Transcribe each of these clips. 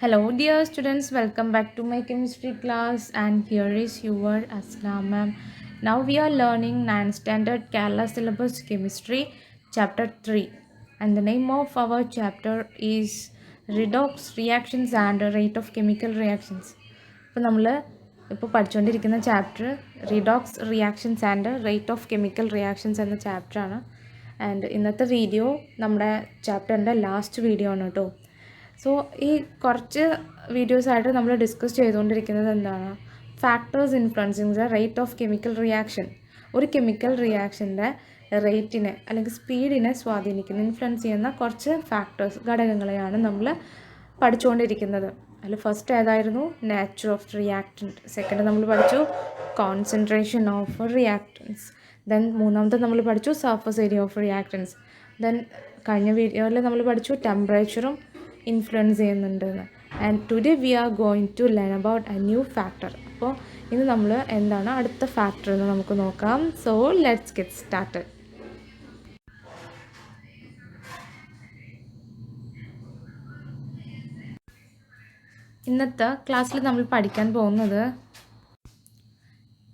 Hello, dear students. Welcome back to my chemistry class. And here is your Aslam ma'am. Now we are learning 9th standard Kerala syllabus chemistry, chapter 3. And the name of our chapter is redox reactions and rate of chemical reactions. ഇപ്പോൾ നമ്മൾ പഠിച്ചുകൊണ്ടിരിക്കുന്ന chapter redox reactions and rate of chemical reactions എന്ന ചാപ്റ്ററാണ്. And ഇന്നത്തെ video നമ്മുടെ ചാപ്റ്ററിൻ്റെ last video ആണ് കേട്ടോ. സോ ഈ കുറച്ച് വീഡിയോസായിട്ട് നമ്മൾ ഡിസ്കസ് ചെയ്തുകൊണ്ടിരിക്കുന്നത് എന്താണ്, factors influencing the rate of chemical reaction. ഒരു കെമിക്കൽ റിയാക്ഷൻ്റെ റേറ്റിനെ അല്ലെങ്കിൽ സ്പീഡിനെ സ്വാധീനിക്കുന്ന ഇൻഫ്ലുവൻസ് ചെയ്യുന്ന കുറച്ച് ഫാക്ടേഴ്സ് ഘടകങ്ങളെയാണ് നമ്മൾ പഠിച്ചുകൊണ്ടിരിക്കുന്നത്. അതിൽ ഫസ്റ്റ് ഏതായിരുന്നു? Nature of reactant. സെക്കൻഡ് നമ്മൾ പഠിച്ചു കോൺസെൻട്രേഷൻ ഓഫ് റിയാക്റ്റൻസ്. ദെൻ മൂന്നാമത്തെ നമ്മൾ പഠിച്ചു surface area of reactants. Then കഴിഞ്ഞ വീഡിയോയിൽ നമ്മൾ പഠിച്ചു ടെമ്പറേച്ചറും ഇൻഫ്ലുവൻസ് ചെയ്യുന്നുണ്ടെന്ന്. And today we are going to learn about a new factor. അപ്പോൾ ഇന്ന് നമ്മൾ എന്താണ് അടുത്ത ഫാക്ടർ എന്ന് നമുക്ക് നോക്കാം. So let's get started. ഇന്നത്തെ ക്ലാസ്സിൽ നമ്മൾ പഠിക്കാൻ പോകുന്നത്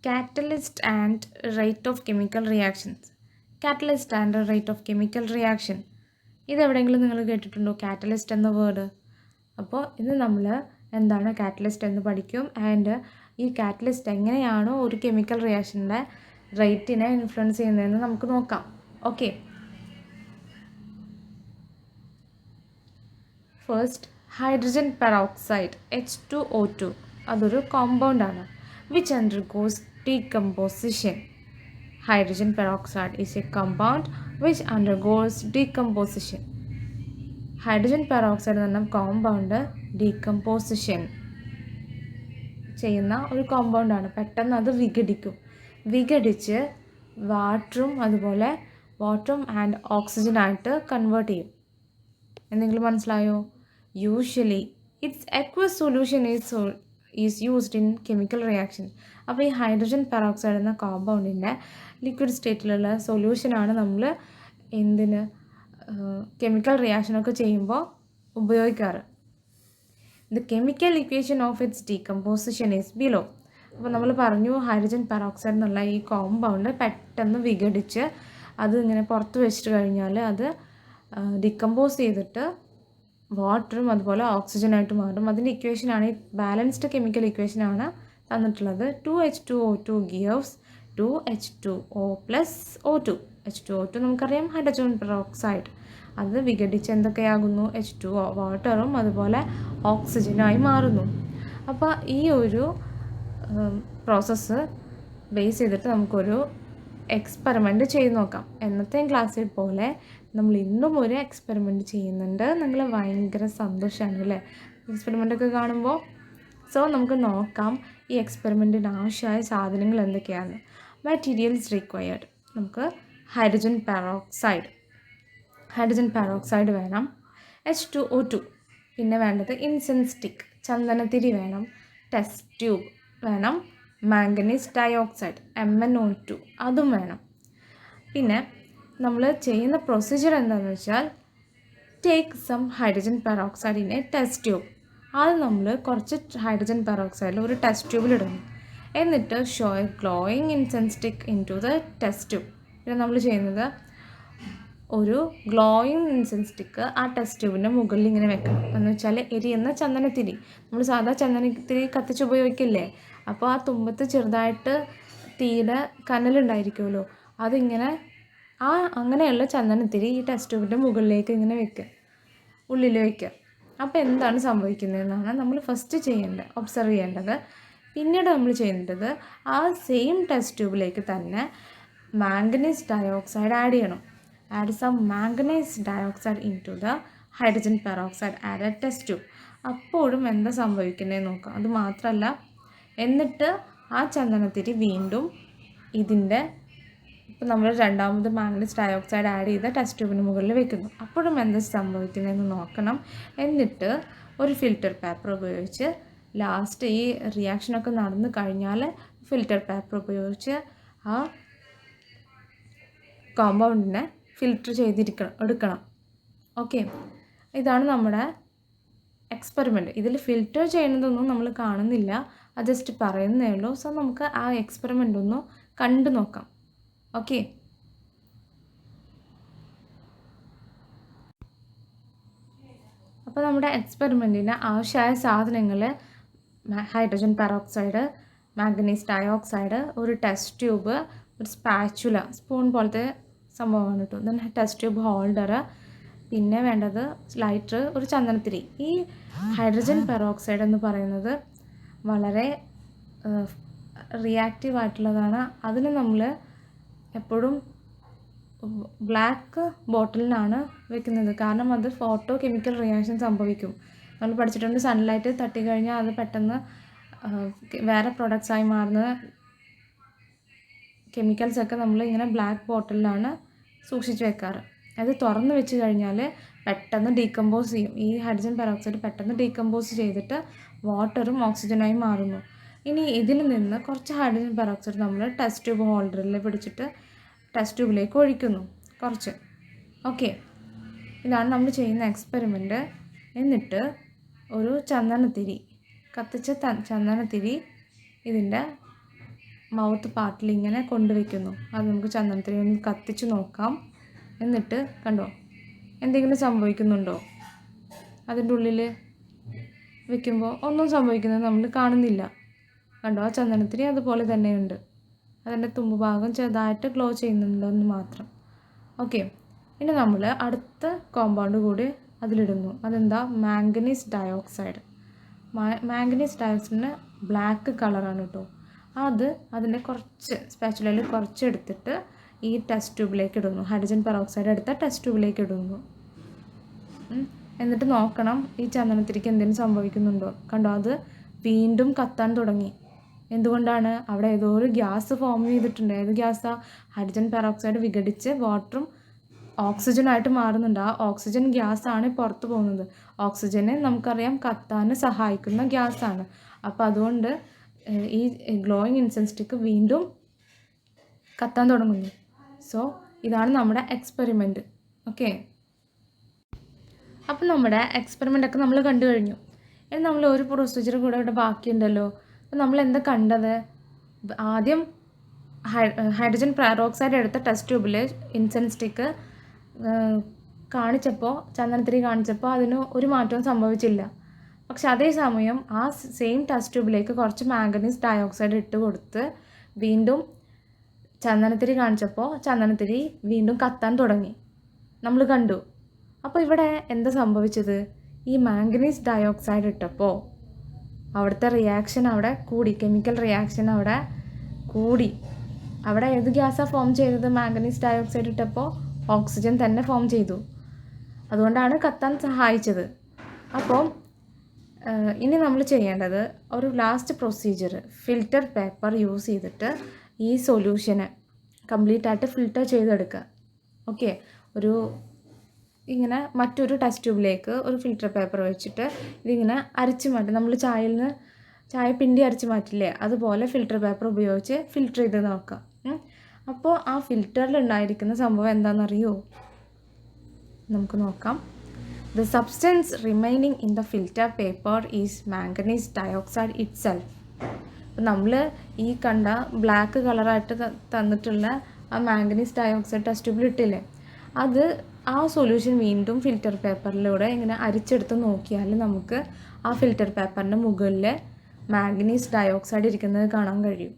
catalyst and rate of chemical reactions. Catalyst and rate of chemical reaction, ഇതെവിടെയെങ്കിലും നിങ്ങൾ കേട്ടിട്ടുണ്ടോ കാറ്റലിസ്റ്റ് എന്ന വേർഡ്? അപ്പോൾ ഇത് നമ്മൾ എന്താണ് കാറ്റലിസ്റ്റ് എന്ന് പഠിക്കും. ആൻഡ് ഈ കാറ്റലിസ്റ്റ് എങ്ങനെയാണോ ഒരു കെമിക്കൽ റിയാക്ഷൻ്റെ റേറ്റിനെ ഇൻഫ്ലുവൻസ് ചെയ്യുന്നതെന്ന് നമുക്ക് നോക്കാം. Okay, first hydrogen peroxide H2O2, അതൊരു കോമ്പൗണ്ടാണ് which undergoes decomposition. Hydrogen peroxide is a compound which undergoes decomposition. Hydrogen peroxide എന്ന് പറഞ്ഞ കോമ്പൗണ്ട് ഡീകമ്പോസിഷൻ ചെയ്യുന്ന ഒരു കോമ്പൗണ്ടാണ്. പെട്ടെന്ന് അത് വിഘടിച്ച് വാട്ടറും അതുപോലെ വാട്ടറും ആൻഡ് ഓക്സിജനായിട്ട് കൺവേർട്ട് ചെയ്യും. എന്തെങ്കിലും മനസ്സിലായോ? Usually it's aqueous solution is used in chemical reaction. അപ്പോൾ ഈ ഹൈഡ്രജൻ പെറോക്സൈഡ് എന്ന കോമ്പൗണ്ടിൻ്റെ ലിക്വിഡ് സ്റ്റേറ്റിലുള്ള സൊല്യൂഷനാണ് നമ്മൾ എന്തിന് കെമിക്കൽ റിയാക്ഷനൊക്കെ ചെയ്യുമ്പോൾ ഉപയോഗിക്കാറ്. The chemical equation of its decomposition is below. അപ്പോൾ നമ്മൾ പറഞ്ഞു ഹൈഡ്രജൻ പെറോക്സൈഡ് എന്നുള്ള ഈ കോമ്പൗണ്ട് പെട്ടെന്ന് വിഘടിച്ച് അത് ഇങ്ങനെ പുറത്ത് വെച്ചിട്ട് കഴിഞ്ഞാൽ അത് ഡീകമ്പോസ് ചെയ്തിട്ട് വാട്ടറും അതുപോലെ ഓക്സിജനായിട്ട് മാറും. അതിൻ്റെ ഇക്വേഷനാണ് ഈ ബാലൻസ്ഡ് കെമിക്കൽ ഇക്വേഷനാണ് തന്നിട്ടുള്ളത്. 2H2O2 gives 2H2O plus O2. H2O2 നമുക്കറിയാം ഹൈഡ്രജൻ പെറോക്സൈഡ്. അത് വിഘടിച്ച് എന്തൊക്കെയാകുന്നു? H2O വാട്ടറും അതുപോലെ ഓക്സിജനായി മാറുന്നു. അപ്പോൾ ഈ ഒരു പ്രോസസ്സ് ബേസ് ചെയ്തിട്ട് നമുക്കൊരു എക്സ്പെരിമെൻറ്റ് ചെയ്ത് നോക്കാം. എന്നത്തെയും ക്ലാസ്സിൽ പോലെ നമ്മൾ ഇന്നും ഒരു എക്സ്പെരിമെൻറ്റ് ചെയ്യുന്നുണ്ട്. നിങ്ങൾ ഭയങ്കര സന്തോഷമാണ് അല്ലേ എക്സ്പെരിമെൻ്റൊക്കെ കാണുമ്പോൾ? സോ നമുക്ക് നോക്കാം ഈ എക്സ്പെരിമെൻറ്റിന് ആവശ്യമായ സാധനങ്ങൾ എന്തൊക്കെയാണ്. Materials required. നമുക്ക് ഹൈഡ്രജൻ പെറോക്സൈഡ് വേണം, H2O2. പിന്നെ വേണ്ടത് ഇൻസെൻസ് സ്റ്റിക്ക്, ചന്ദനത്തിരി വേണം, ടെസ്റ്റ് ട്യൂബ് വേണം, മാംഗനീസ് ഡയോക്സൈഡ് MnO2 അതും വേണം. പിന്നെ നമ്മൾ ചെയ്യുന്ന പ്രൊസീജിയർ എന്താണെന്ന് വെച്ചാൽ take some hydrogen peroxide in a test tube. അത് നമ്മൾ കുറച്ച് ഹൈഡ്രജൻ പെറോക്സൈഡിൽ ഒരു ടെസ്റ്റ് ട്യൂബിലിടുന്നു. എന്നിട്ട് show a glowing incense stick into the test tube. പിന്നെ നമ്മൾ ചെയ്യുന്നത് ഒരു ഗ്ലോയിങ് ഇൻസെൻസ് സ്റ്റിക്ക് ആ ടെസ്റ്റ് ട്യൂബിൻ്റെ മുകളിൽ ഇങ്ങനെ വെക്കണം. എന്ന് വെച്ചാൽ എരിയുന്ന ചന്ദനത്തിരി, നമ്മൾ സാധാ ചന്ദനത്തിരി കത്തിച്ച് ഉപയോഗിക്കില്ലേ, അപ്പോൾ ആ തുമ്പത്ത് ചെറുതായിട്ട് തീയുടെ കനലുണ്ടായിരിക്കുമല്ലോ, അതിങ്ങനെ അങ്ങനെയുള്ള ചന്ദനത്തിരി ഈ ടെസ്റ്റ് ട്യൂബിൻ്റെ മുകളിലേക്ക് ഇങ്ങനെ വെക്കുക, ഉള്ളിൽ വയ്ക്കുക. അപ്പോൾ എന്താണ് സംഭവിക്കുന്നതെന്നാണ് നമ്മൾ ഫസ്റ്റ് ഒബ്സർവ് ചെയ്യേണ്ടത്. പിന്നീട് നമ്മൾ ചെയ്യേണ്ടത് ആ സെയിം ടെസ്റ്റ് ട്യൂബിലേക്ക് തന്നെ മാംഗനീസ് ഡയോക്സൈഡ് ആഡ് ചെയ്യണം. Add some manganese dioxide into the hydrogen peroxide add a test tube. അപ്പോഴും എന്താ സംഭവിക്കുന്നതെന്ന് നോക്കാം. അത് മാത്രമല്ല, എന്നിട്ട് ആ ചന്ദനത്തിരി വീണ്ടും ഇതിൻ്റെ ഇപ്പോൾ നമ്മൾ രണ്ടാമത് മാംഗനീസ് ഡയോക്സൈഡ് ആഡ് ചെയ്ത ടെസ്റ്റ് ട്യൂബിന് മുകളിൽ വെക്കുന്നു. അപ്പോഴും എന്താ സംഭവിക്കുന്നതെന്ന് നോക്കണം. എന്നിട്ട് ഒരു ഫിൽറ്റർ പേപ്പർ ഉപയോഗിച്ച് ലാസ്റ്റ് ഈ റിയാക്ഷനൊക്കെ നടന്നു കഴിഞ്ഞാൽ ഫിൽറ്റർ പേപ്പർ ഉപയോഗിച്ച് ആ കോമ്പൗണ്ടിനെ ഫിൽറ്റർ എടുക്കണം. ഓക്കെ, ഇതാണ് നമ്മുടെ എക്സ്പെരിമെൻറ്റ്. ഇതിൽ ഫിൽറ്റർ ചെയ്യുന്നതൊന്നും നമ്മൾ കാണുന്നില്ല, അത് ജസ്റ്റ് പറയുന്നേ ഉള്ളൂ. സോ നമുക്ക് ആ എക്സ്പെരിമെൻ്റ് ഒന്ന് കണ്ടു നോക്കാം. ഓക്കെ, അപ്പോൾ നമ്മുടെ എക്സ്പെരിമെൻറ്റിന് ആവശ്യമായ സാധനങ്ങൾ ഹൈഡ്രജൻ പെറോക്സൈഡ്, മാംഗനീസ് ഡയോക്സൈഡ്, ഒരു ടെസ്റ്റ് ട്യൂബ്, ഒരു സ്പാച്ചുല സ്പൂൺ പോലത്തെ സംഭവമാണ് കേട്ടോ, ദെൻ ടെസ്റ്റ് ട്യൂബ് ഹോൾഡർ, പിന്നെ വേണ്ടത് ലൈറ്റർ, ഒരു ചന്ദനത്തിരി. ഈ ഹൈഡ്രജൻ പെറോക്സൈഡ് എന്ന് പറയുന്നത് വളരെ റിയാക്റ്റീവ് ആയിട്ടുള്ളതാണ്. അതിന് നമ്മൾ എപ്പോഴും ബ്ലാക്ക് ബോട്ടിലിനാണ് വെക്കുന്നത്, കാരണം അത് ഫോട്ടോ കെമിക്കൽ റിയാക്ഷൻ സംഭവിക്കും. നമ്മൾ പഠിച്ചിട്ടുണ്ട്, സൺലൈറ്റ് തട്ടിക്കഴിഞ്ഞാൽ അത് പെട്ടെന്ന് വേറെ പ്രൊഡക്ട്സായി മാറുന്ന കെമിക്കൽസൊക്കെ നമ്മൾ ഇങ്ങനെ ബ്ലാക്ക് ബോട്ടിലാണ് സൂക്ഷിച്ച് വെക്കാറ്. അത് തുറന്ന് വെച്ച് കഴിഞ്ഞാൽ പെട്ടെന്ന് ഡീകമ്പോസ് ചെയ്യും. ഈ ഹൈഡ്രജൻ പെറോക്സൈഡ് പെട്ടെന്ന് ഡീകമ്പോസ് ചെയ്തിട്ട് വാട്ടറും ഓക്സിജനായി മാറുന്നു. ഇനി ഇതിൽ നിന്ന് കുറച്ച് ഹൈഡ്രജൻ പെറോക്സൈഡ് നമ്മൾ ടെസ്റ്റ് ട്യൂബ് ഹോൾഡറിൽ പിടിച്ചിട്ട് ടെസ്റ്റ് ട്യൂബിലേക്ക് ഒഴിക്കുന്നു കുറച്ച്. ഓക്കെ, ഇതാണ് നമ്മൾ ചെയ്യുന്ന എക്സ്പെരിമെൻറ്റ്. എന്നിട്ട് ഒരു ചന്ദനത്തിരി, കത്തിച്ച ചന്ദനത്തിരി ഇതിൻ്റെ മൗത്ത് പാർട്ടിൽ ഇങ്ങനെ കൊണ്ടുവയ്ക്കുന്നു. അത് നമുക്ക് ചന്ദനത്തിരി ഒന്ന് കത്തിച്ച് നോക്കാം. എന്നിട്ട് കണ്ടോ, എന്തെങ്കിലും സംഭവിക്കുന്നുണ്ടോ? അതിൻ്റെ ഉള്ളിൽ വെക്കുമ്പോൾ ഒന്നും സംഭവിക്കുന്നത് നമ്മൾ കാണുന്നില്ല. കണ്ടോ, ആ ചന്ദനത്തിരി അതുപോലെ തന്നെയുണ്ട്. അതിൻ്റെ തുമ്പ് ഭാഗം ചെറുതായിട്ട് ഗ്ലോ ചെയ്യുന്നുണ്ടെന്ന് മാത്രം. ഓക്കെ, ഇനി നമ്മൾ അടുത്ത കോമ്പൗണ്ട് കൂടി അതിലിടുന്നു. അതെന്താ? Manganese dioxide. മാംഗനീസ് ഡയോക്സൈഡിന് ബ്ലാക്ക് കളറാണ് കേട്ടോ. അതിൻ്റെ കുറച്ച് സ്പാച്ചുലയിൽ കുറച്ച് എടുത്തിട്ട് ഈ ടെസ്റ്റ് ട്യൂബിലേക്ക് ഇടുന്നു. ഹൈഡ്രജൻ പെറോക്സൈഡ് എടുത്ത ടെസ്റ്റ് ട്യൂബിലേക്ക് ഇടുന്നു. എന്നിട്ട് നോക്കണം ഈ ചന്ദനത്തിരിക്ക് എന്തെങ്കിലും സംഭവിക്കുന്നുണ്ടോ. കണ്ടോ, അത് വീണ്ടും കത്താൻ തുടങ്ങി. എന്തുകൊണ്ടാണ്? അവിടെ ഏതോ ഒരു ഗ്യാസ് ഫോം ചെയ്തിട്ടുണ്ട്. ഏത് ഗ്യാസാണ്? ഹൈഡ്രജൻ പെറോക്സൈഡ് വിഘടിച്ച് വാട്ടറും ഓക്സിജനായിട്ട് മാറുന്നുണ്ട്. ആ ഓക്സിജൻ ഗ്യാസാണ് പുറത്ത് പോകുന്നത്. ഓക്സിജനെ നമുക്കറിയാം കത്താൻ സഹായിക്കുന്ന ഗ്യാസാണ്. അപ്പോൾ അതുകൊണ്ട് ഈ ഗ്ലോയിങ് ഇൻസെൻസ് സ്റ്റിക്ക് വീണ്ടും കത്താൻ തുടങ്ങുന്നു. സോ ഇതാണ് നമ്മുടെ എക്സ്പെരിമെൻറ്റ്. ഓക്കെ, അപ്പം നമ്മുടെ എക്സ്പെരിമെൻ്റൊക്കെ നമ്മൾ കണ്ടു കഴിഞ്ഞു. ഇനി നമ്മൾ ഒരു പ്രൊസീജിയർ കൂടെ ഇവിടെ ബാക്കിയുണ്ടല്ലോ. അപ്പം നമ്മൾ എന്താ കണ്ടത്? ആദ്യം ഹൈഡ്രജൻ പെറോക്സൈഡ് എടുത്ത ടെസ്റ്റ് ട്യൂബിൽ ഇൻസെൻസ് സ്റ്റിക്ക് കാണിച്ചപ്പോൾ, ചന്ദനത്തിരി കാണിച്ചപ്പോൾ അതിന് ഒരു മാറ്റവും സംഭവിച്ചില്ല. പക്ഷെ അതേസമയം ആ സെയിം ടെസ്റ്റ് ട്യൂബിലേക്ക് കുറച്ച് മാംഗനീസ് ഡയോക്സൈഡ് ഇട്ട് കൊടുത്ത് വീണ്ടും ചന്ദനത്തിരി കാണിച്ചപ്പോൾ ചന്ദനത്തിരി വീണ്ടും കത്താൻ തുടങ്ങി, നമ്മൾ കണ്ടു. അപ്പോൾ ഇവിടെ എന്താ സംഭവിച്ചത്? ഈ മാംഗനീസ് ഡയോക്സൈഡ് ഇട്ടപ്പോൾ അവിടുത്തെ റിയാക്ഷൻ അവിടെ കൂടി, കെമിക്കൽ റിയാക്ഷൻ അവിടെ കൂടി. അവിടെ ഏത് ഗ്യാസാണ് ഫോം ചെയ്തത്? മാംഗനീസ് ഡയോക്സൈഡ് ഇട്ടപ്പോൾ ഓക്സിജൻ തന്നെ ഫോം ചെയ്തു. അതുകൊണ്ടാണ് കത്താൻ സഹായിച്ചത്. അപ്പോൾ ഇനി നമ്മൾ ചെയ്യേണ്ടത് ഒരു last procedure, filter paper use ചെയ്തിട്ട് ഈ സൊല്യൂഷനെ കംപ്ലീറ്റ് ആയിട്ട് ഫിൽറ്റർ ചെയ്തെടുക്കുക. ഓക്കെ, ഇങ്ങനെ മറ്റൊരു ടെസ്റ്റ് ട്യൂബിലേക്ക് ഒരു ഫിൽറ്റർ പേപ്പർ വെച്ചിട്ട് ഇതിങ്ങനെ അരച്ച് മാറ്റും. നമ്മൾ ചായ പിണ്ടി അരച്ച് മാറ്റില്ലേ, അതുപോലെ ഫിൽറ്റർ പേപ്പർ ഉപയോഗിച്ച് ഫിൽറ്റർ ചെയ്ത് നോക്കാം. അപ്പോൾ ആ ഫിൽറ്ററിൽ ഉണ്ടായിരിക്കുന്ന സംഭവം എന്താണെന്നറിയോ? നമുക്ക് നോക്കാം. The substance remaining in the filter paper is manganese dioxide itself. അപ്പോൾ നമ്മൾ ഈ കണ്ട ബ്ലാക്ക് കളറായിട്ട് തന്നിട്ടുള്ള ആ മാംഗനീസ് ഡയോക്സൈഡ് ടെസ്റ്റ് ട്യൂബിൽ ഇട്ടില്ലേ, അത് ആ സൊല്യൂഷൻ വീണ്ടും ഫിൽറ്റർ പേപ്പറിലൂടെ ഇങ്ങനെ അരിച്ചെടുത്ത് നോക്കിയാൽ നമുക്ക് ആ ഫിൽറ്റർ പേപ്പറിൻ്റെ മുകളിൽ മാംഗനീസ് ഡയോക്സൈഡ് ഇരിക്കുന്നത് കാണാൻ കഴിയും.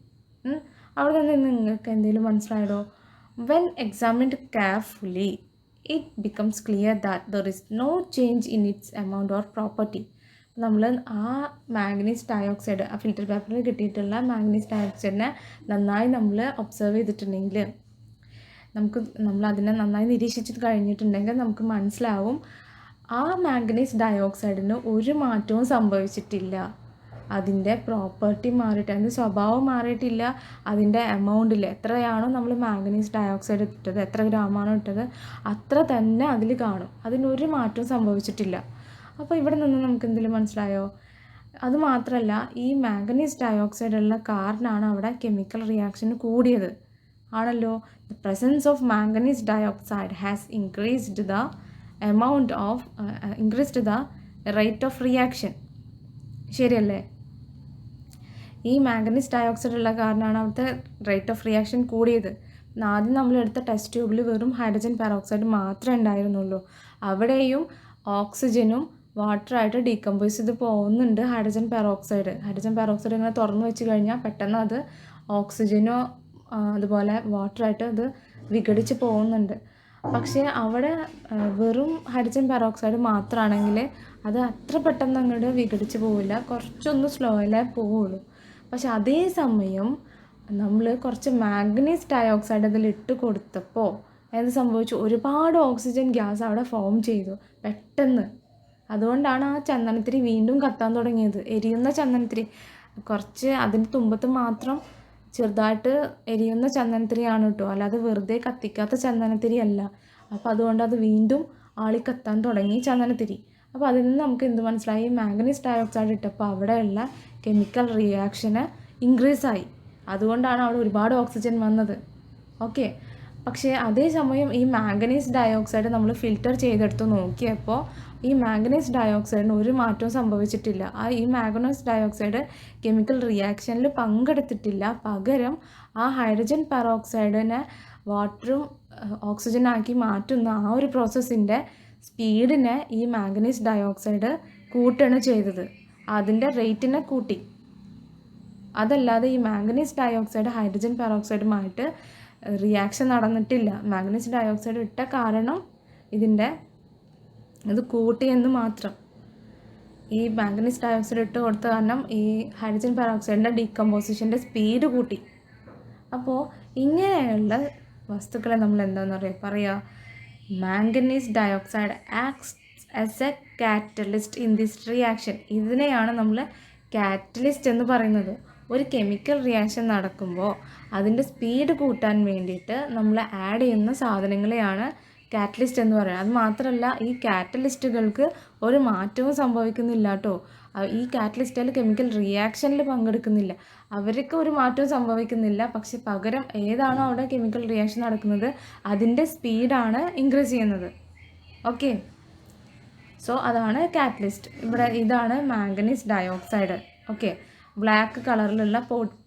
അവിടെ നിന്ന് നിങ്ങൾക്ക് എന്തെങ്കിലും മനസ്സിലായതോ? When examined carefully, it becomes clear that there is no change in its amount or property. നമ്മൾ ആ മാംഗനീസ് ഡയോക്സൈഡ്, ആ ഫിൽറ്റർ പേപ്പറിൽ കിട്ടിയിട്ടുള്ള മാംഗനീസ് ഡയോക്സൈഡിനെ നന്നായി നമ്മൾ ഒബ്സർവ് ചെയ്തിട്ടുണ്ടെങ്കിൽ, നമ്മൾ അതിനെ നന്നായി നിരീക്ഷിച്ച് കഴിഞ്ഞിട്ടുണ്ടെങ്കിൽ നമുക്ക് മനസ്സിലാവും ആ മാംഗനീസ് ഡയോക്സൈഡിന് ഒരു മാറ്റവും സംഭവിച്ചിട്ടില്ല. അതിൻ്റെ പ്രോപ്പർട്ടി മാറിയിട്ട്, അതിൻ്റെ സ്വഭാവം മാറിയിട്ടില്ല. അതിൻ്റെ എമൗണ്ടിൽ എത്രയാണോ നമ്മൾ മാംഗനീസ് ഡയോക്സൈഡ് ഇട്ടത്, എത്ര ഗ്രാമാണോ ഇട്ടത്, അത്ര തന്നെ അതിൽ കാണും. അതിനൊരു മാറ്റവും സംഭവിച്ചിട്ടില്ല. അപ്പോൾ ഇവിടെ നിന്ന് നമുക്ക് എന്തെങ്കിലും മനസ്സിലായോ? അതുമാത്രമല്ല, ഈ മാംഗനീസ് ഡയോക്സൈഡ് ഉള്ള കാരണമാണ് അവിടെ കെമിക്കൽ റിയാക്ഷൻ കൂടിയത് ആണല്ലോ. The presence of manganese dioxide has increased the rate of reaction. ശരിയല്ലേ? ഈ മാംഗനീസ് ഡയോക്സൈഡ് ഉള്ള കാരണമാണ് അവിടുത്തെ റേറ്റ് ഓഫ് റിയാക്ഷൻ കൂടിയത്. ആദ്യം നമ്മളെടുത്ത ടെസ്റ്റ് ട്യൂബിൽ വെറും ഹൈഡ്രജൻ പെറോക്സൈഡ് മാത്രമേ ഉണ്ടായിരുന്നുള്ളൂ. അവിടെയും ഓക്സിജനും വാട്ടറായിട്ട് ഡീകമ്പോസ് ചെയ്ത് പോകുന്നുണ്ട് ഹൈഡ്രജൻ പെറോക്സൈഡ്. ഹൈഡ്രജൻ പെറോക്സൈഡ് ഇങ്ങനെ തുറന്നു വെച്ച് കഴിഞ്ഞാൽ പെട്ടെന്ന് അത് ഓക്സിജനോ അതുപോലെ വാട്ടറായിട്ട് അത് വിഘടിച്ച് പോകുന്നുണ്ട്. പക്ഷേ അവിടെ വെറും ഹൈഡ്രജൻ പെറോക്സൈഡ് മാത്രമാണെങ്കിൽ അത് അത്ര പെട്ടെന്ന് അങ്ങോട്ട് വിഘടിച്ച് പോവില്ല, കുറച്ചൊന്ന് സ്ലോയിലേ പോവുള്ളൂ. പക്ഷെ അതേ സമയം നമ്മൾ കുറച്ച് മാംഗനീസ് ഡയോക്സൈഡ് അതിൽ ഇട്ട് കൊടുത്തപ്പോൾ എന്ത് സംഭവിച്ചു? ഒരുപാട് ഓക്സിജൻ ഗ്യാസ് അവിടെ ഫോം ചെയ്തു പെട്ടെന്ന്. അതുകൊണ്ടാണ് ആ ചന്ദനത്തിരി വീണ്ടും കത്താൻ തുടങ്ങിയത്. എരിയുന്ന ചന്ദനത്തിരി, കുറച്ച് അതിൻ്റെ തുമ്പത്ത് മാത്രം ചെറുതായിട്ട് എരിയുന്ന ചന്ദനത്തിരിയാണ് കേട്ടോ, അല്ലാതെ വെറുതെ കത്തിക്കാത്ത ചന്ദനത്തിരി അല്ല. അപ്പോൾ അതുകൊണ്ട് അത് വീണ്ടും ആളി കത്താൻ തുടങ്ങി ചന്ദനത്തിരി. അപ്പോൾ അതിൽ നിന്ന് നമുക്ക് എന്ത് മനസ്സിലായി? മാംഗനീസ് ഡയോക്സൈഡ് ഇട്ടപ്പോൾ അവിടെയുള്ള കെമിക്കൽ റിയാക്ഷന് ഇൻക്രീസായി. അതുകൊണ്ടാണ് അവിടെ ഒരുപാട് ഓക്സിജൻ വന്നത്. ഓക്കെ. പക്ഷേ അതേസമയം ഈ മാംഗനീസ് ഡയോക്സൈഡ് നമ്മൾ ഫിൽറ്റർ ചെയ്തെടുത്ത് നോക്കിയപ്പോൾ ഈ മാംഗനീസ് ഡയോക്സൈഡിന് ഒരു മാറ്റവും സംഭവിച്ചിട്ടില്ല. ഈ മാംഗനീസ് ഡയോക്സൈഡ് കെമിക്കൽ റിയാക്ഷനിൽ പങ്കെടുത്തിട്ടില്ല. പകരം ആ ഹൈഡ്രജൻ പെറോക്സൈഡിനെ വാട്ടറും ഓക്സിജനാക്കി മാറ്റുന്ന ആ ഒരു പ്രോസസ്സിൻ്റെ സ്പീഡിനെ ഈ മാംഗനീസ് ഡയോക്സൈഡ് കൂട്ടുകയാണ് ചെയ്തത്. അതിൻ്റെ റേറ്റിനെ കൂട്ടി. അതല്ലാതെ ഈ മാംഗനീസ് ഡയോക്സൈഡ് ഹൈഡ്രജൻ പെറോക്സൈഡുമായിട്ട് റിയാക്ഷൻ നടന്നിട്ടില്ല. മാംഗനീസ് ഡയോക്സൈഡ് ഇട്ട കാരണം ഇത് കൂട്ടിയെന്ന് മാത്രം. ഈ മാംഗനീസ് ഡയോക്സൈഡ് ഇട്ട് കൊടുത്ത കാരണം ഈ ഹൈഡ്രജൻ പെറോക്സൈഡിൻ്റെ ഡീകമ്പോസിഷൻ്റെ സ്പീഡ് കൂട്ടി. അപ്പോൾ ഇങ്ങനെയുള്ള വസ്തുക്കളെ നമ്മൾ എന്താണെന്ന് പറയുക, manganese dioxide acts as A catalyst in this reaction. ഇതിനെയാണ് നമ്മൾ കാറ്റലിസ്റ്റ് എന്ന് പറയുന്നത്. ഒരു കെമിക്കൽ റിയാക്ഷൻ നടക്കുമ്പോൾ അതിൻ്റെ സ്പീഡ് കൂട്ടാൻ വേണ്ടിയിട്ട് നമ്മൾ ആഡ് ചെയ്യുന്ന സാധനങ്ങളെയാണ് കാറ്റലിസ്റ്റ് എന്ന് പറയുന്നത്. അത് മാത്രമല്ല, ഈ കാറ്റലിസ്റ്റുകൾക്ക് ഒരു മാറ്റവും സംഭവിക്കുന്നില്ല കേട്ടോ. ഈ കാറ്റലിസ്റ്റുകൾ കെമിക്കൽ റിയാക്ഷനിൽ പങ്കെടുക്കുന്നില്ല, അവർക്ക് ഒരു മാറ്റവും സംഭവിക്കുന്നില്ല. പക്ഷെ പകരം ഏതാണോ അവിടെ കെമിക്കൽ റിയാക്ഷൻ നടക്കുന്നത് അതിൻ്റെ സ്പീഡാണ് ഇൻക്രീസ് ചെയ്യുന്നത്. ഓക്കെ. സോ അതാണ് കാറ്റലിസ്റ്റ്. ഇവിടെ ഇതാണ് മാംഗനീസ് ഡയോക്സൈഡ്. ഓക്കെ. ബ്ലാക്ക് കളറിലുള്ള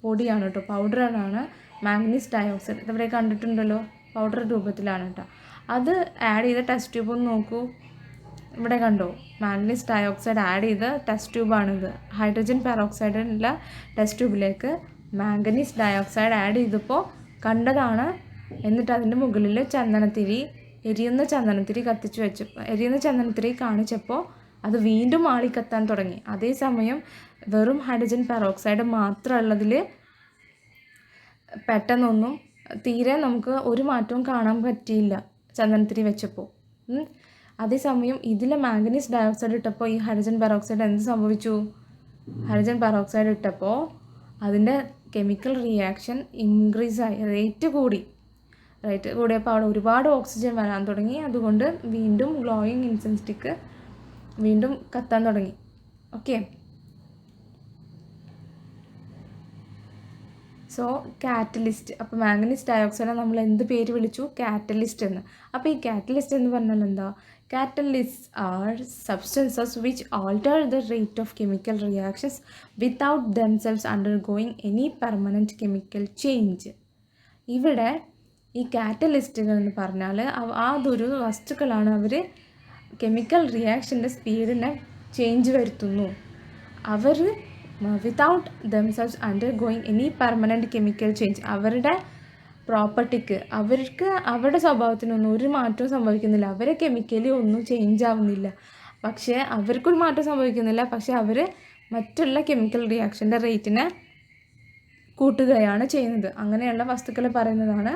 പൊടിയാണ് കേട്ടോ, പൗഡറാണ് മാംഗനീസ് ഡയോക്സൈഡ്. ഇതിവിടെ കണ്ടിട്ടുണ്ടല്ലോ, പൗഡർ രൂപത്തിലാണ് കേട്ടോ. അത് ആഡ് ചെയ്ത ടെസ്റ്റ് ട്യൂബ് ഒന്ന് നോക്കൂ. ഇവിടെ കണ്ടോ, മാംഗനീസ് ഡയോക്സൈഡ് ആഡ് ചെയ്ത ടെസ്റ്റ് ട്യൂബാണിത്. ഹൈഡ്രജൻ പെറോക്സൈഡിനുള്ള ടെസ്റ്റ് ട്യൂബിലേക്ക് മാംഗനീസ് ഡയോക്സൈഡ് ആഡ് ചെയ്തപ്പോൾ കണ്ടതാണ്. എന്നിട്ട് അതിൻ്റെ മുകളിൽ എരിയുന്ന ചന്ദനത്തിരി കത്തിച്ച് വെച്ചപ്പോൾ, എരിയുന്ന ചന്ദനത്തിരി കാണിച്ചപ്പോൾ അത് വീണ്ടും ആളിക്കത്താൻ തുടങ്ങി. അതേസമയം വെറും ഹൈഡ്രജൻ പെറോക്സൈഡ് മാത്രമുള്ളതിൽ പെട്ടെന്നൊന്നും തീരെ നമുക്ക് ഒരു മാറ്റവും കാണാൻ പറ്റിയില്ല ചന്ദനത്തിരി വെച്ചപ്പോൾ. അതേസമയം ഇതിൽ മാംഗനീസ് ഡയോക്സൈഡ് ഇട്ടപ്പോൾ ഈ ഹൈഡ്രജൻ പെറോക്സൈഡ് എന്ത് സംഭവിച്ചു? ഹൈഡ്രജൻ പെറോക്സൈഡ് ഇട്ടപ്പോൾ അതിൻ്റെ കെമിക്കൽ റിയാക്ഷൻ ഇൻക്രീസായി, റേറ്റ് കൂടിയപ്പോൾ അവിടെ ഒരുപാട് ഓക്സിജൻ വരാൻ തുടങ്ങി. അതുകൊണ്ട് വീണ്ടും ഗ്ലോയിങ് ഇൻസെൻസ് സ്റ്റിക്ക് വീണ്ടും കത്താൻ തുടങ്ങി. ഓക്കെ. So catalyst. അപ്പോൾ മാംഗനീസ് ഡയോക്സൈഡ് നമ്മൾ എന്ത് പേര് വിളിച്ചു? കാറ്റലിസ്റ്റ് എന്ന്. അപ്പോൾ ഈ കാറ്റലിസ്റ്റ് എന്ന് പറഞ്ഞാൽ എന്താ? Catalysts are substances which alter the rate of chemical reactions without themselves undergoing any permanent chemical change. ഇവിടെ ഈ കാറ്റലിസ്റ്റുകൾ എന്ന് പറഞ്ഞാൽ അതൊരു വസ്തുക്കളാണ്. അവർ കെമിക്കൽ റിയാക്ഷൻ്റെ സ്പീഡിനെ ചേഞ്ച് വരുത്തുന്നു. അവർ without themselves undergoing any permanent chemical change. അവരുടെ പ്രോപ്പർട്ടിക്ക്, അവരുടെ സ്വഭാവത്തിനൊന്നും ഒരു മാറ്റവും സംഭവിക്കുന്നില്ല. അവരെ കെമിക്കലി ഒന്നും ചേഞ്ച് ആവുന്നില്ല. പക്ഷേ അവർക്കൊരു മാറ്റം സംഭവിക്കുന്നില്ല. പക്ഷേ അവർ മറ്റുള്ള കെമിക്കൽ റിയാക്ഷൻ്റെ റേറ്റിനെ കൂട്ടുകയാണ് ചെയ്യുന്നത്. അങ്ങനെയുള്ള വസ്തുക്കളെ പറയുന്നതാണ്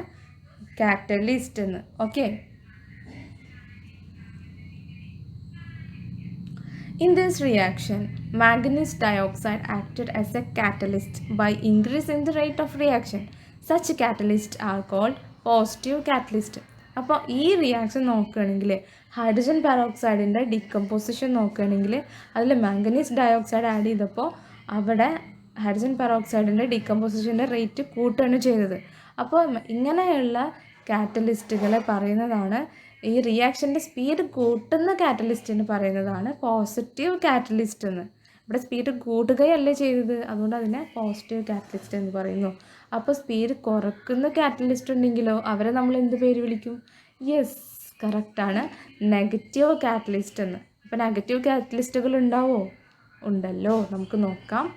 കാറ്റലിസ്റ്റ് എന്ന്. Okay. In this reaction, manganese dioxide acted as a catalyst by increasing the rate of reaction. Such catalysts are called positive catalyst. അപ്പോൾ ഈ റിയാക്ഷൻ നോക്കുകയാണെങ്കിൽ ഹൈഡ്രജൻ പെറോക്സൈഡിൻ്റെ ഡിക്കമ്പോസിഷൻ നോക്കുകയാണെങ്കിൽ അതിൽ മാംഗനീസ് ഡയോക്സൈഡ് ആഡ് ചെയ്തപ്പോൾ അവിടെ ഹൈഡ്രജൻ പെറോക്സൈഡിൻ്റെ ഡിക്കമ്പോസിഷൻ്റെ റേറ്റ് കൂട്ടുകയാണ് ചെയ്തത്. അപ്പോൾ ഇങ്ങനെയുള്ള കാറ്റലിസ്റ്റുകളെ പറയുന്നതാണ് ഈ റിയാക്ഷൻ്റെ സ്പീഡ് കൂട്ടുന്ന കാറ്റലിസ്റ്റിന് പറയുന്നതാണ് പോസിറ്റീവ് കാറ്റലിസ്റ്റ് എന്ന്. ഇവിടെ സ്പീഡ് കൂട്ടുകയല്ലേ ചെയ്തത്, അതുകൊണ്ട് അതിനെ പോസിറ്റീവ് കാറ്റലിസ്റ്റ് എന്ന് പറയുന്നു. അപ്പോൾ സ്പീഡ് കുറക്കുന്ന കാറ്റലിസ്റ്റ് ഉണ്ടെങ്കിലോ അവരെ നമ്മൾ എന്ത് പേര് വിളിക്കും? യെസ്, കറക്റ്റാണ്, നെഗറ്റീവ് കാറ്റലിസ്റ്റ് എന്ന്. അപ്പോൾ നെഗറ്റീവ് കാറ്റലിസ്റ്റുകൾ ഉണ്ടാവുമോ? ഉണ്ടല്ലോ, നമുക്ക് നോക്കാം.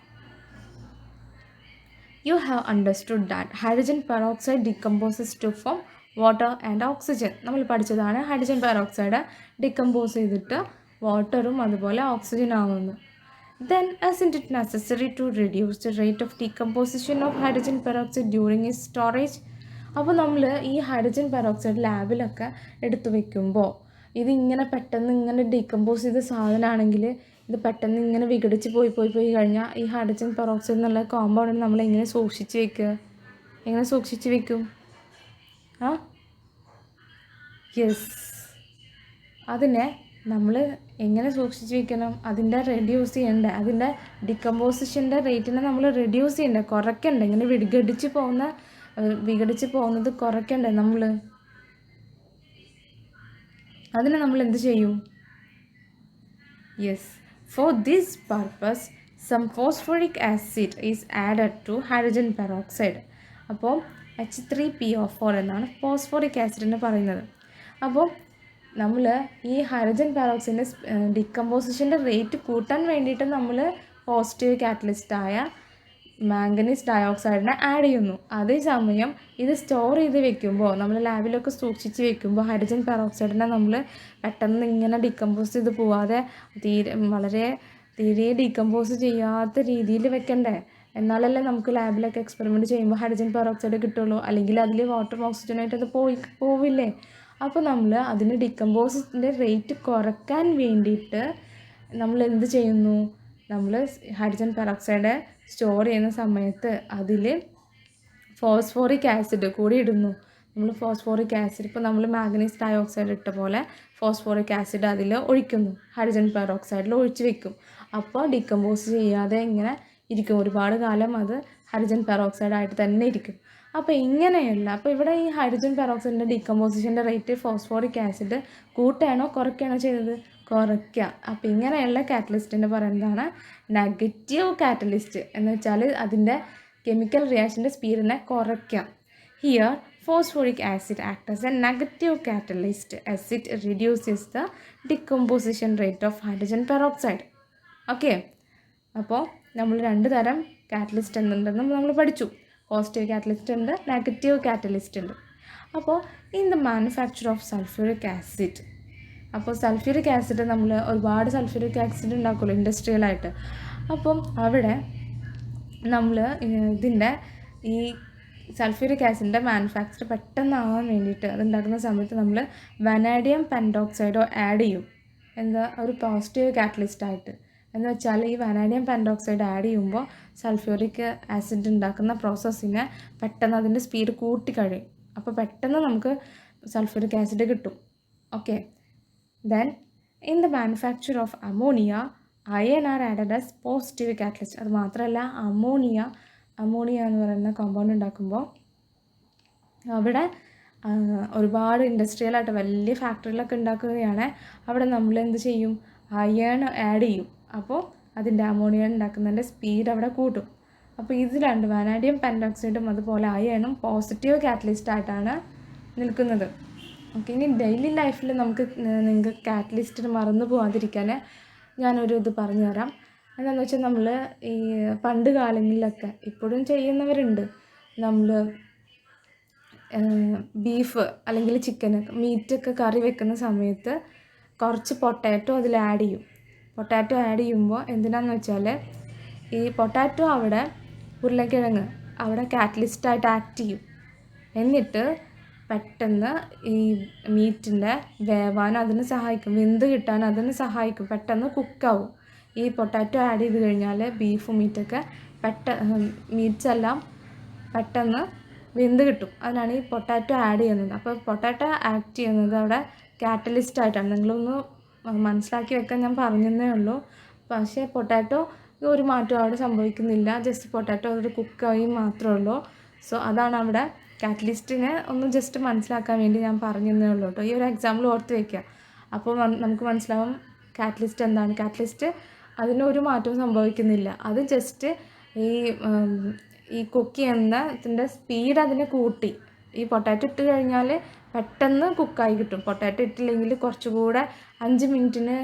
You have understood that hydrogen peroxide decomposes to form water and oxygen. നമ്മൾ പഠിച്ചതാണ് ഹൈഡ്രജൻ പെറോക്സൈഡ് ഡിക്കമ്പോസ് ചെയ്തിട്ട് വാട്ടറും അതുപോലെ ഓക്സിജൻ ആവുന്നു. Then isn't it necessary to reduce the rate of decomposition of hydrogen peroxide during its storage? അപ്പോൾ നമ്മൾ ഈ hydrogen peroxide ലാബിലൊക്കെ എടുത്തു വെക്കുമ്പോൾ ഇതിങ്ങനെ പെട്ടെന്ന് ഇങ്ങനെ ഡീകമ്പോസ് ചെയ്ത സാധനമാണെങ്കിൽ ഇത് പെട്ടെന്ന് ഇങ്ങനെ വിഘടിച്ച് പോയി കഴിഞ്ഞാൽ ഈ ഹൈഡ്രജൻ പെറോക്സൈഡ് എന്നുള്ള കോമ്പൗണ്ട് നമ്മൾ എങ്ങനെ സൂക്ഷിച്ച് വെക്കുക? എങ്ങനെ സൂക്ഷിച്ച് വെക്കും? യെസ്, അതിനെ നമ്മൾ എങ്ങനെ സൂക്ഷിച്ച് വെക്കണം? അതിൻ്റെ റെഡ്യൂസ് ചെയ്യണ്ടേ, അതിൻ്റെ ഡിക്കമ്പോസിഷൻ്റെ റേറ്റിനെ നമ്മൾ റെഡ്യൂസ് ചെയ്യണ്ടേ, കുറയ്ക്കണ്ടേ? ഇങ്ങനെ വിഘടിച്ച് പോകുന്നത് കുറയ്ക്കണ്ടേ നമ്മൾ? അതിനെ നമ്മൾ എന്ത് ചെയ്യും? Yes, for this purpose some phosphoric acid is added to hydrogen peroxide. അപ്പോൾ H3PO4 എന്നാണ് ഫോസ്ഫോറിക് ആസിഡിന് പറയുന്നത്. അപ്പോൾ നമ്മൾ ഈ ഹൈഡ്രജൻ പെറോക്സൈഡിൻ്റെ ഡിക്കമ്പോസിഷൻ്റെ റേറ്റ് കൂട്ടാൻ വേണ്ടിയിട്ട് നമ്മൾ പോസിറ്റീവ് കാറ്റലിസ്റ്റായ മാംഗനീസ് ഡയോക്സൈഡിനെ ആഡ് ചെയ്യുന്നു. അതേസമയം ഇത് സ്റ്റോർ ചെയ്ത് വെക്കുമ്പോൾ, നമ്മൾ ലാബിലൊക്കെ സൂക്ഷിച്ച് വെക്കുമ്പോൾ ഹൈഡ്രജൻ പെറോക്സൈഡിനെ നമ്മൾ പെട്ടെന്ന് ഇങ്ങനെ ഡിക്കമ്പോസ് ചെയ്ത് പോവാതെ തീരെ ഡിക്കമ്പോസ് ചെയ്യാത്ത രീതിയിൽ വെക്കണ്ടേ? എന്നാലല്ലേ നമുക്ക് ലാബിലൊക്കെ എക്സ്പെരിമെൻറ്റ് ചെയ്യുമ്പോൾ ഹൈഡ്രജൻ പെറോക്സൈഡ് കിട്ടുള്ളൂ. അല്ലെങ്കിൽ അതിൽ വാട്ടറും ഓക്സിജനായിട്ട് അത് പോവില്ലേ? അപ്പോൾ നമ്മൾ അതിന് ഡിക്കമ്പോസിൻ്റെ റേറ്റ് കുറയ്ക്കാൻ വേണ്ടിയിട്ട് നമ്മൾ എന്ത് ചെയ്യുന്നു? നമ്മൾ ഹൈഡ്രജൻ പെറോക്സൈഡ് സ്റ്റോർ ചെയ്യുന്ന സമയത്ത് അതിൽ ഫോസ്ഫോറിക് ആസിഡ് കൂടി ഇടുന്നു. നമ്മൾ ഫോസ്ഫോറിക് ആസിഡ്, ഇപ്പോൾ നമ്മൾ മാംഗനീസ് ഡയോക്സൈഡ് ഇട്ട പോലെ ഫോസ്ഫോറിക് ആസിഡ് അതിൽ ഒഴിക്കുന്നു, ഹൈഡ്രജൻ പെറോക്സൈഡിൽ ഒഴിച്ച് വെക്കും. അപ്പോൾ ഡിക്കമ്പോസ് ചെയ്യാതെ ഇങ്ങനെ ഇരിക്കും, ഒരുപാട് കാലം അത് ഹൈഡ്രജൻ പെറോക്സൈഡായിട്ട് തന്നെ ഇരിക്കും. അപ്പോൾ ഇങ്ങനെയല്ല, അപ്പോൾ ഇവിടെ ഈ ഹൈഡ്രജൻ പെറോക്സൈഡിൻ്റെ ഡിക്കമ്പോസിഷൻ്റെ റേറ്റ് ഫോസ്ഫോറിക് ആസിഡ് കൂട്ടുകയാണോ കുറയ്ക്കുകയാണോ ചെയ്തത്? കുറയ്ക്കുക. അപ്പോൾ ഇങ്ങനെയുള്ള കാറ്റലിസ്റ്റിൻ്റെ പറയുന്നതാണ് നെഗറ്റീവ് കാറ്റലിസ്റ്റ് എന്ന് വെച്ചാൽ അതിൻ്റെ കെമിക്കൽ റിയാക്ഷൻ്റെ സ്പീഡിനെ കുറയ്ക്കാം. Here phosphoric acid acts as a negative catalyst as it reduces the decomposition rate of hydrogen peroxide. Okay, അപ്പോൾ നമ്മൾ 2 തരം കാറ്റലിസ്റ്റ് ഉണ്ടെന്ന് നമ്മൾ പഠിച്ചു. പോസിറ്റീവ് കാറ്റലിസ്റ്റ് ഉണ്ട്, നെഗറ്റീവ് കാറ്റലിസ്റ്റ് ഉണ്ട്. അപ്പോൾ in the manufacture of sulphuric acid, അപ്പോൾ സൾഫ്യൂരിക് ആസിഡ് നമ്മൾ ഒരുപാട് സൾഫ്യൂരിക് ആസിഡ് ഉണ്ടാക്കുമല്ലോ ഇൻഡസ്ട്രിയലായിട്ട്. അപ്പം അവിടെ നമ്മൾ ഇതിൻ്റെ ഈ സൾഫ്യൂരിക് ആസിഡിൻ്റെ മാനുഫാക്ചർ പെട്ടെന്നാവാൻ വേണ്ടിയിട്ട് അതുണ്ടാക്കുന്ന സമയത്ത് നമ്മൾ വനാഡിയം പെൻറ്റോക്സൈഡോ ആഡ് ചെയ്യും. എന്താ, ഒരു പോസിറ്റീവ് കാറ്റലിസ്റ്റായിട്ട്. എന്ന് വെച്ചാൽ ഈ വനാഡിയം പെൻറ്റോക്സൈഡ് ആഡ് ചെയ്യുമ്പോൾ സൾഫ്യൂരിക് ആസിഡ് ഉണ്ടാക്കുന്ന പ്രോസസ്സിനെ പെട്ടെന്ന് അതിൻ്റെ സ്പീഡ് കൂട്ടിക്കഴിയും. അപ്പോൾ പെട്ടെന്ന് നമുക്ക് സൾഫ്യൂരിക് ആസിഡ് കിട്ടും. Okay, then in the manufacture of ammonia iron R added as positive catalyst. അത് മാത്രമല്ല അമോണിയ എന്ന് പറയുന്ന കോമ്പൗണ്ട് ഉണ്ടാക്കുമ്പോൾ അവിടെ ഒരുപാട് ഇൻഡസ്ട്രിയലായിട്ട് വലിയ ഫാക്ടറികളൊക്കെ ഉണ്ടാക്കുകയാണ്. അവിടെ നമ്മൾ എന്ത് ചെയ്യും? അയൺ ആഡ് ചെയ്യും. അപ്പോൾ അതിൻ്റെ അമോണിയ ഉണ്ടാക്കുന്നതിൻ്റെ സ്പീഡ് അവിടെ കൂട്ടും. അപ്പോൾ ഇത് രണ്ട് വനാഡിയം പെൻറ്റോക്സൈഡും അതുപോലെ അയണും പോസിറ്റീവ് കാറ്റലിസ്റ്റായിട്ടാണ് നിൽക്കുന്നത്. ഓക്കെ, ഇനി ഡെയിലി ലൈഫിൽ നിങ്ങൾക്ക് കാറ്റലിസ്റ്റിന് മറന്നു പോകാതിരിക്കാൻ ഞാനൊരു ഇത് പറഞ്ഞു തരാം. എന്താണെന്ന് വെച്ചാൽ നമ്മൾ ഈ പണ്ട് കാലങ്ങളിലൊക്കെ ഇപ്പോഴും ചെയ്യുന്നവരുണ്ട്. നമ്മൾ ബീഫ് അല്ലെങ്കിൽ ചിക്കൻ മീറ്റൊക്കെ കറി വെക്കുന്ന സമയത്ത് കുറച്ച് പൊട്ടാറ്റോ അതിൽ ആഡ് ചെയ്യും. പൊട്ടാറ്റോ ആഡ് ചെയ്യുമ്പോൾ എന്തിനാന്ന് വെച്ചാൽ ഈ പൊട്ടാറ്റോ അവിടെ ഉരുളക്കിഴങ്ങ് അവിടെ കാറ്റലിസ്റ്റായിട്ട് ആക്ട് ചെയ്യും. എന്നിട്ട് പെട്ടെന്ന് ഈ മീറ്റിൻ്റെ വേവാൻ അതിന് സഹായിക്കും, വെന്ത് കിട്ടാൻ അതിന് സഹായിക്കും, പെട്ടെന്ന് കുക്കാവും. ഈ പൊട്ടാറ്റോ ആഡ് ചെയ്ത് കഴിഞ്ഞാൽ ബീഫും മീറ്റൊക്കെ മീറ്റ്സ് എല്ലാം പെട്ടെന്ന് വെന്ത് കിട്ടും. അതിനാണ് ഈ പൊട്ടാറ്റോ ആഡ് ചെയ്യുന്നത്. അപ്പോൾ പൊട്ടാറ്റോ ആക്ട് ചെയ്യുന്നത് അവിടെ കാറ്റലിസ്റ്റായിട്ടാണ്. നിങ്ങളൊന്ന് മനസ്സിലാക്കി വെക്കാൻ ഞാൻ പറഞ്ഞതേ ഉള്ളൂ. പക്ഷേ പൊട്ടാറ്റോ ഒരു മാറ്റവും അവിടെ സംഭവിക്കുന്നില്ല. ജസ്റ്റ് പൊട്ടാറ്റോ അവിടെ കുക്കായി മാത്രമേ ഉള്ളൂ. സോ അതാണ് അവിടെ കാറ്റലിസ്റ്റിനെ ഒന്ന് ജസ്റ്റ് മനസ്സിലാക്കാൻ വേണ്ടി ഞാൻ പറഞ്ഞതേ ഉള്ളൂ കേട്ടോ. ഈ ഒരു എക്സാമ്പിൾ ഓർത്ത് വയ്ക്കുക. അപ്പോൾ നമുക്ക് മനസ്സിലാവും കാറ്റലിസ്റ്റ് എന്താണ്. കാറ്റലിസ്റ്റ് അതിനൊരു മാറ്റവും സംഭവിക്കുന്നില്ല. അത് ജസ്റ്റ് ഈ കുക്ക് ചെയ്യുന്നതിൻ്റെ സ്പീഡ് അതിനെ കൂട്ടി. ഈ പൊട്ടാറ്റോ ഇട്ട് കഴിഞ്ഞാൽ പെട്ടെന്ന് കുക്കായി കിട്ടും. പൊട്ടാറ്റോ ഇട്ടില്ലെങ്കിൽ കുറച്ചുകൂടെ 5 മിനിറ്റിന്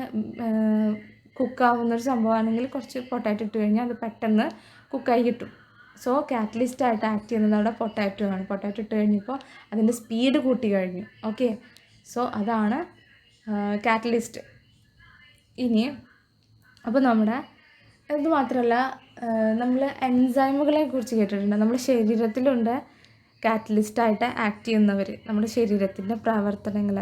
കുക്കാവുന്നൊരു സംഭവമാണെങ്കിൽ കുറച്ച് പൊട്ടാറ്റോ ഇട്ട് കഴിഞ്ഞാൽ അത് പെട്ടെന്ന് കുക്കായി കിട്ടും. സോ കാറ്റലിസ്റ്റായിട്ട് ആക്ട് ചെയ്യുന്നത് അവിടെ പൊട്ടാറ്റോ ആണ്. പൊട്ടാറ്റോ ഇട്ട് കഴിഞ്ഞപ്പോൾ അതിൻ്റെ സ്പീഡ് കൂട്ടി കഴിഞ്ഞു. ഓക്കെ, സോ അതാണ് കാറ്റലിസ്റ്റ്. ഇനി അപ്പോൾ നമ്മുടെ ഇത് മാത്രമല്ല, നമ്മൾ എൻസൈമുകളെ കുറിച്ച് കേട്ടിട്ടുണ്ട്. നമ്മുടെ ശരീരത്തിലുണ്ട് കാറ്റലിസ്റ്റായിട്ട് ആക്ട് ചെയ്യുന്നവർ. നമ്മുടെ ശരീരത്തിൻ്റെ പ്രവർത്തനങ്ങൾ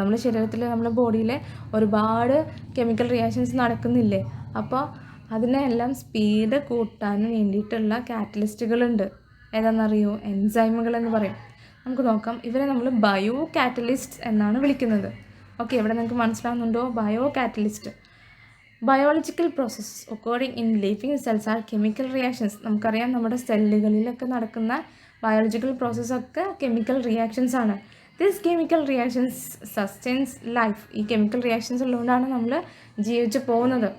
നമ്മുടെ ശരീരത്തിൽ, നമ്മുടെ ബോഡിയിൽ ഒരുപാട് കെമിക്കൽ റിയാക്ഷൻസ് നടക്കുന്നില്ലേ. അപ്പോൾ അതിനെല്ലാം സ്പീഡ് കൂട്ടാൻ വേണ്ടിയിട്ടുള്ള കാറ്റലിസ്റ്റുകളുണ്ട്. ഏതാണെന്നറിയോ? എൻസൈമുകളെന്ന് പറയും. നമുക്ക് നോക്കാം. ഇവരെ നമ്മൾ ബയോ കാറ്റലിസ്റ്റ് എന്നാണ് വിളിക്കുന്നത്. ഓക്കെ, ഇവിടെ നിങ്ങൾക്ക് മനസ്സിലാവുന്നുണ്ടോ? Bio catalyst. Biological process occurring in living cells are chemical reactions. നമുക്കറിയാം നമ്മുടെ സെല്ലുകളിലൊക്കെ നടക്കുന്ന ബയോളജിക്കൽ പ്രോസസ്സൊക്കെ കെമിക്കൽ റിയാക്ഷൻസ് ആണ്. This chemical reactions sustains life. ഈ കെമിക്കൽ റിയാക്ഷൻസ് ഉള്ളതുകൊണ്ടാണ് നമ്മൾ ജീവിച്ച് പോകുന്നത്.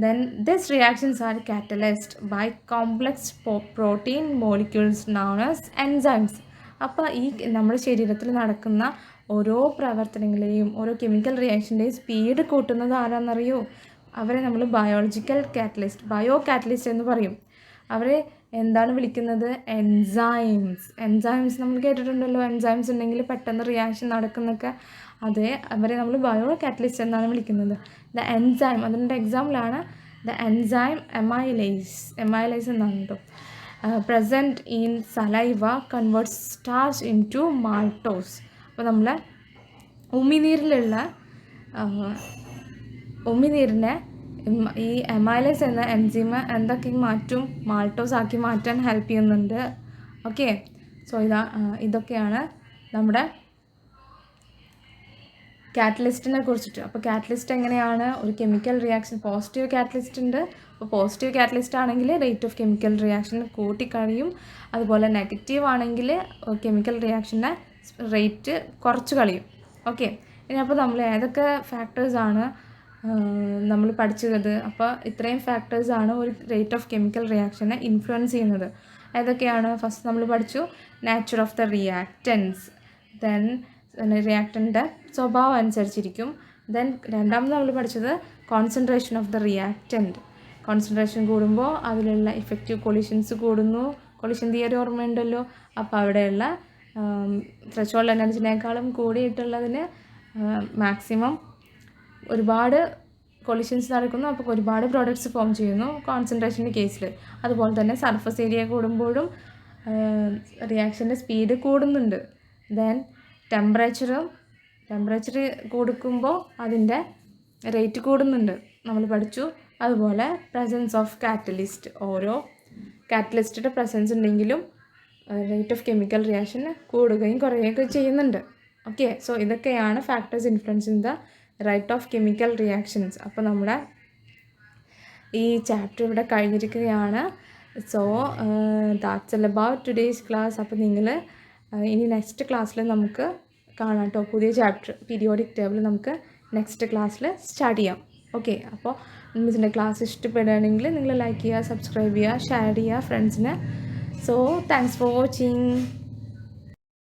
Then these reactions are catalyzed by complex protein molecules known as enzymes. അപ്പോൾ ഈ നമ്മുടെ ശരീരത്തിൽ നടക്കുന്ന ഓരോ പ്രവർത്തനങ്ങളെയും ഓരോ കെമിക്കൽ റിയാക്ഷൻ്റെയും സ്പീഡ് കൂട്ടുന്നത് ആരാണെന്നറിയോ? അവരെ നമ്മൾ ബയോളജിക്കൽ കാറ്റലിസ്റ്റ്, ബയോ കാറ്റലിസ്റ്റ് എന്ന് പറയും. അവരെ എന്താണ് വിളിക്കുന്നത്? എൻസൈംസ്. എൻസൈംസ് നമ്മൾ കേട്ടിട്ടുണ്ടല്ലോ. എൻസൈംസ് ഉണ്ടെങ്കിൽ പെട്ടെന്ന് റിയാക്ഷൻ നടക്കുന്നൊക്കെ. അതേ, അവരെ നമ്മൾ ബയോ കാറ്റലിസ്റ്റ് എന്നാണ് വിളിക്കുന്നത്. ദ എൻസൈം, അതിൻ്റെ എക്സാമ്പിളാണ് ദ എൻസൈം എമൈലേസ്. എമൈലേസ് എന്നാണ് കേട്ടോ. Present in saliva converts starch into maltose. അപ്പോൾ നമ്മൾ ഉമിനീരിനെ ഈ എമൈലേസ് എന്ന എൻസൈം എന്തൊക്കെ മാറ്റും? മാൾട്ടോസ് ആക്കി മാറ്റാൻ ഹെൽപ്പ് ചെയ്യുന്നുണ്ട്. ഓക്കെ, സോ ഇതൊക്കെയാണ് നമ്മുടെ കാറ്റലിസ്റ്റിനെ കുറിച്ചിട്ട്. അപ്പോൾ കാറ്റലിസ്റ്റ് എങ്ങനെയാണ്? ഒരു കെമിക്കൽ റിയാക്ഷൻ, പോസിറ്റീവ് കാറ്റലിസ്റ്റ് ഉണ്ട്. അപ്പോൾ പോസിറ്റീവ് കാറ്റലിസ്റ്റ് ആണെങ്കിൽ റേറ്റ് ഓഫ് കെമിക്കൽ റിയാക്ഷൻ കൂട്ടിക്കളയും. അതുപോലെ നെഗറ്റീവ് ആണെങ്കിൽ കെമിക്കൽ റിയാക്ഷൻ്റെ റേറ്റ് കുറച്ച് കളയും. ഓക്കെ, ഇനി അപ്പോൾ നമ്മൾ ഏതൊക്കെ ഫാക്ടേഴ്സാണ് നമ്മൾ പഠിച്ചത്? അപ്പോൾ ഇത്രയും ഫാക്ടേഴ്സാണ് ഒരു റേറ്റ് ഓഫ് കെമിക്കൽ റിയാക്ഷനെ ഇൻഫ്ലുവൻസ് ചെയ്യുന്നത്. ഏതൊക്കെയാണ്? ഫസ്റ്റ് നമ്മൾ പഠിച്ചു nature of the reactants. Then റിയാക്ടൻ്റെ സ്വഭാവം അനുസരിച്ചിരിക്കും. ദെൻ രണ്ടാമത് നമ്മൾ പഠിച്ചത് concentration of the reactant. Concentration കൂടുമ്പോൾ അതിലുള്ള ഇഫക്റ്റീവ് കൊളിഷൻസ് കൂടുന്നു. കൊളിഷൻ തിയറി ഓർമ്മയുണ്ടല്ലോ. അപ്പോൾ അവിടെയുള്ള ത്രെഷോൾഡ് എനർജിനേക്കാളും കൂടിയിട്ടുള്ളതിന് മാക്സിമം ഒരുപാട് കൊളിഷൻസ് നടക്കുന്നു. അപ്പോൾ ഒരുപാട് പ്രോഡക്ട്സ് ഫോം ചെയ്യുന്നു കോൺസെൻട്രേഷൻ്റെ കേസിൽ. അതുപോലെ തന്നെ സർഫസ് ഏരിയ കൂടുമ്പോഴും റിയാക്ഷൻ്റെ സ്പീഡ് കൂടുന്നുണ്ട്. ദെൻ ടെമ്പറേച്ചർ കൊടുക്കുമ്പോൾ അതിൻ്റെ റേറ്റ് കൂടുന്നുണ്ട്, നമ്മൾ പഠിച്ചു. അതുപോലെ പ്രസൻസ് ഓഫ് കാറ്റലിസ്റ്റ്. ഓരോ കാറ്റലിസ്റ്റിൻ്റെ പ്രസൻസ് ഉണ്ടെങ്കിലും റേറ്റ് ഓഫ് കെമിക്കൽ റിയാക്ഷൻ കൂടുകയും കുറയുകയൊക്കെ ചെയ്യുന്നുണ്ട്. ഓക്കെ, സോ ഇതൊക്കെയാണ് factors influencing the rate of chemical reactions. അപ്പോൾ നമ്മുടെ ഈ ചാപ്റ്റർ ഇവിടെ കഴിഞ്ഞിരിക്കുകയാണ്. So that's all about today's class. അപ്പോൾ നിങ്ങൾ ഇനി നെക്സ്റ്റ് ക്ലാസ്സിൽ നമുക്ക് കാണാം കേട്ടോ. പുതിയ ചാപ്റ്റർ പീരിയോഡിക് ടേബിൾ നമുക്ക് നെക്സ്റ്റ് ക്ലാസ്സിൽ സ്റ്റാർട്ട് ചെയ്യാം. ഓക്കെ, അപ്പോൾ മിസ്സിൻ്റെ ക്ലാസ് ഇഷ്ടപ്പെടുകയാണെങ്കിൽ നിങ്ങൾ ലൈക്ക് ചെയ്യുക, സബ്സ്ക്രൈബ് ചെയ്യുക, ഷെയർ ചെയ്യുക ഫ്രണ്ട്സിന്. So thanks for watching.